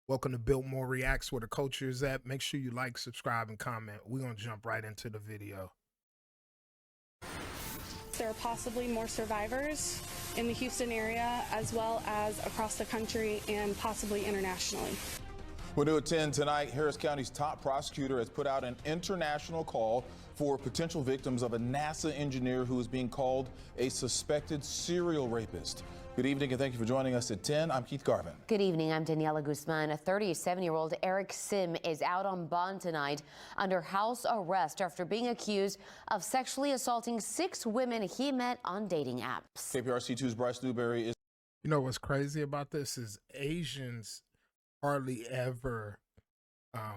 Welcome to Biltmore Reacts, where the culture is at. Make sure you like, subscribe, and comment. We're going to jump right into the video. There are possibly more survivors in the Houston area, as well as across the country and possibly internationally. We're new at 10 tonight. Harris County's top prosecutor has put out an international call for potential victims of a NASA engineer who is being called a suspected serial rapist. Good evening and thank you for joining us at 10. I'm Keith Garvin. Good evening. I'm Daniela Guzman. A 37-year-old Eric Sim is out on bond tonight under house arrest after being accused of sexually assaulting 6 women he met on dating apps. KPRC2's Bryce Newberry is. You know what's crazy about this is Asians hardly ever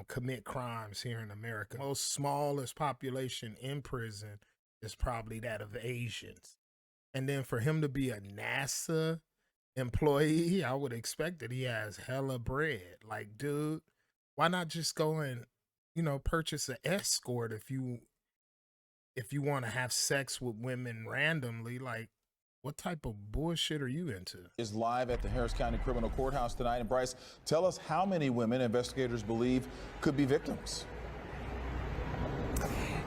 commit crimes here in America. Most smallest population in prison is probably that of Asians. And then for him to be a NASA employee, I would expect that he has hella bread. Like, dude, why not just go and, purchase an escort if you want to have sex with women randomly? Like, what type of bullshit are you into? Is live at the Harris County Criminal Courthouse tonight. And Bryce, tell us how many women investigators believe could be victims.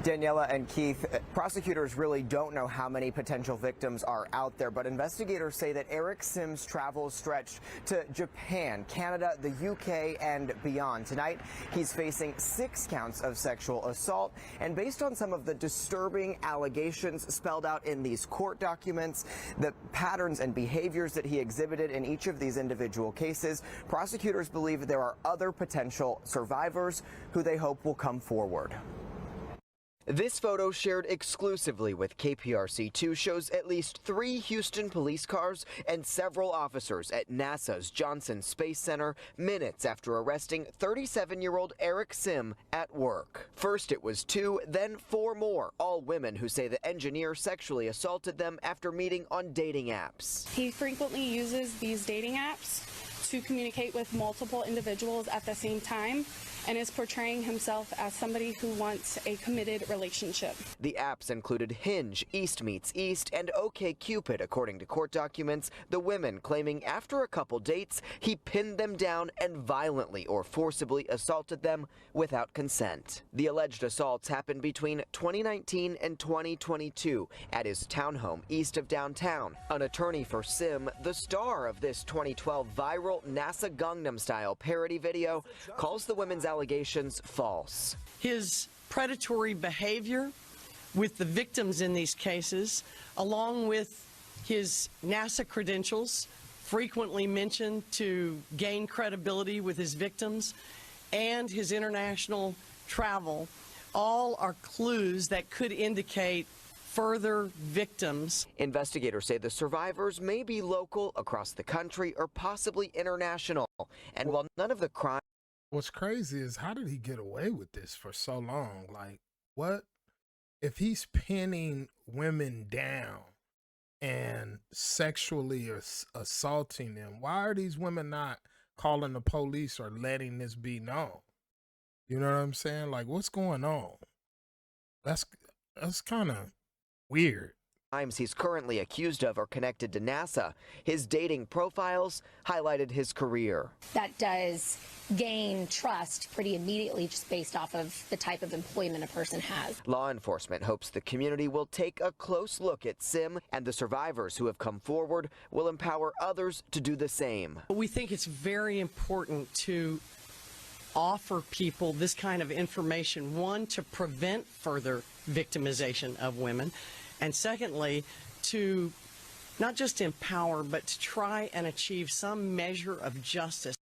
Daniela and Keith, prosecutors really don't know how many potential victims are out there, but investigators say that Eric Sim's travels stretched to Japan, Canada, the UK, and beyond. Tonight, he's facing 6 counts of sexual assault, and based on some of the disturbing allegations spelled out in these court documents, the patterns and behaviors that he exhibited in each of these individual cases, prosecutors believe there are other potential survivors who they hope will come forward. This photo shared exclusively with KPRC2 shows at least 3 Houston police cars and several officers at NASA's Johnson Space Center minutes after arresting 37-year-old Eric Sim at work. First it was 2, then 4 more, all women who say the engineer sexually assaulted them after meeting on dating apps. He frequently uses these dating apps to communicate with multiple individuals at the same time and is portraying himself as somebody who wants a committed relationship. The apps included Hinge, East Meets East, and OkCupid, according to court documents, the women claiming after a couple dates, he pinned them down and violently or forcibly assaulted them without consent. The alleged assaults happened between 2019 and 2022 at his townhome east of downtown. An attorney for Sim, the star of this 2012 viral NASA Gangnam-style parody video, calls the women's allegations false. His predatory behavior with the victims in these cases, along with his NASA credentials, frequently mentioned to gain credibility with his victims, and his international travel, all are clues that could indicate further victims. Investigators say the survivors may be local, across the country, or possibly international. And while none of the crimes. What's crazy is how did he get away with this for so long? Like, what if he's pinning women down and sexually assaulting them? Why are these women not calling the police or letting this be known? You know what I'm saying? Like, what's going on? That's kind of weird. Crimes he's currently accused of are connected to NASA. His dating profiles highlighted his career. That does gain trust pretty immediately just based off of the type of employment a person has. Law enforcement hopes the community will take a close look at Sim, and the survivors who have come forward will empower others to do the same. We think it's very important to offer people this kind of information, one, to prevent further victimization of women, and secondly, to not just empower, but to try and achieve some measure of justice.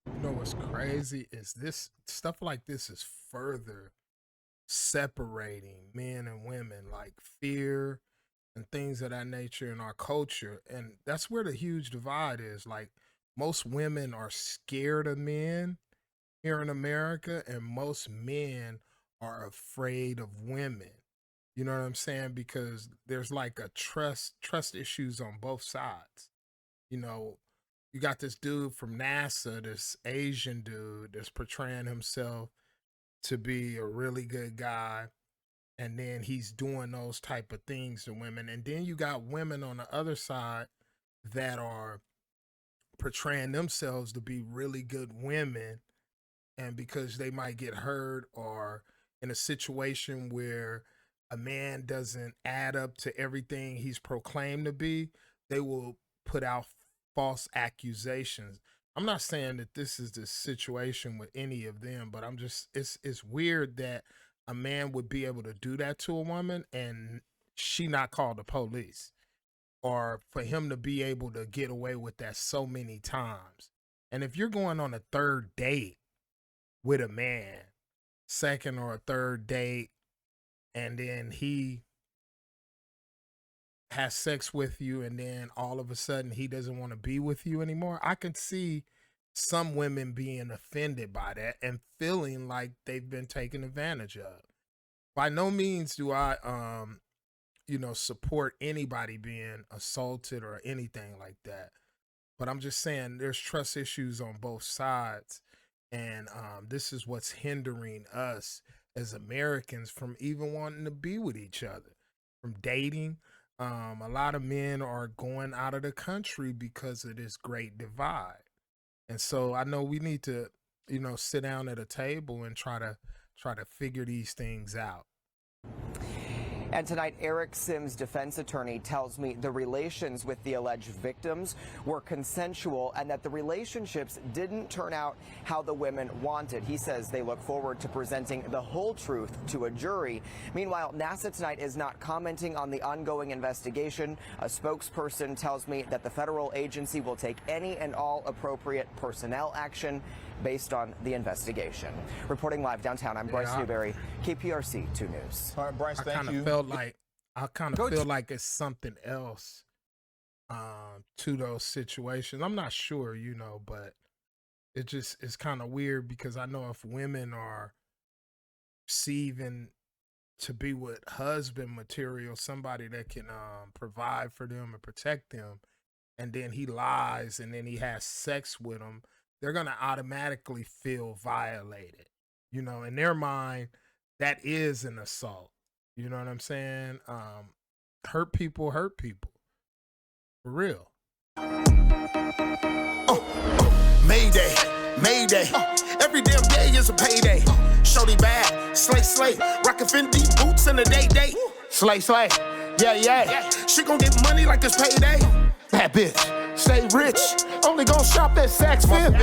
You know what's crazy is this stuff like this is further separating men and women, like fear and things of that nature in our culture. And that's where the huge divide is. Like, most women are scared of men here in America, and most men are afraid of women. You know what I'm saying? Because there's like a trust issues on both sides. You know, you got this dude from NASA, this Asian dude that's portraying himself to be a really good guy. And then he's doing those type of things to women. And then you got women on the other side that are portraying themselves to be really good women, and because they might get hurt or in a situation where a man doesn't add up to everything he's proclaimed to be, they will put out false accusations. I'm not saying that this is the situation with any of them, but I'm just, it's weird that a man would be able to do that to a woman and she not call the police, or for him to be able to get away with that so many times. And if you're going on a third date with a man, second or a third date, and then he has sex with you and then all of a sudden he doesn't want to be with you anymore, I can see some women being offended by that and feeling like they've been taken advantage of. By no means do I support anybody being assaulted or anything like that, but I'm just saying there's trust issues on both sides, and this is what's hindering us as Americans from even wanting to be with each other, from dating. A lot of men are going out of the country because of this great divide. And so I know we need to, sit down at a table and try to figure these things out. And tonight, Eric Sims' defense attorney tells me the relations with the alleged victims were consensual and that the relationships didn't turn out how the women wanted. He says they look forward to presenting the whole truth to a jury. Meanwhile, NASA tonight is not commenting on the ongoing investigation. A spokesperson tells me that the federal agency will take any and all appropriate personnel action based on the investigation. Reporting live downtown, I'm Bryce Newberry, KPRC 2 News. All right, Bryce, thank you. I kind of feel like it's something else to those situations. I'm not sure, but it's kind of weird because I know if women are receiving to be with husband material, somebody that can provide for them and protect them, and then he lies and then he has sex with them, they're going to automatically feel violated. In their mind, that is an assault. You know what I'm saying? Hurt people. For real. Mayday, Mayday. Every damn day is a payday. Shorty bad, slay. Rockin' Fendi boots in the day. Slay. Yeah. She gon' get money like it's payday. That bitch, stay rich. Only gon' shop at Saks Fifth.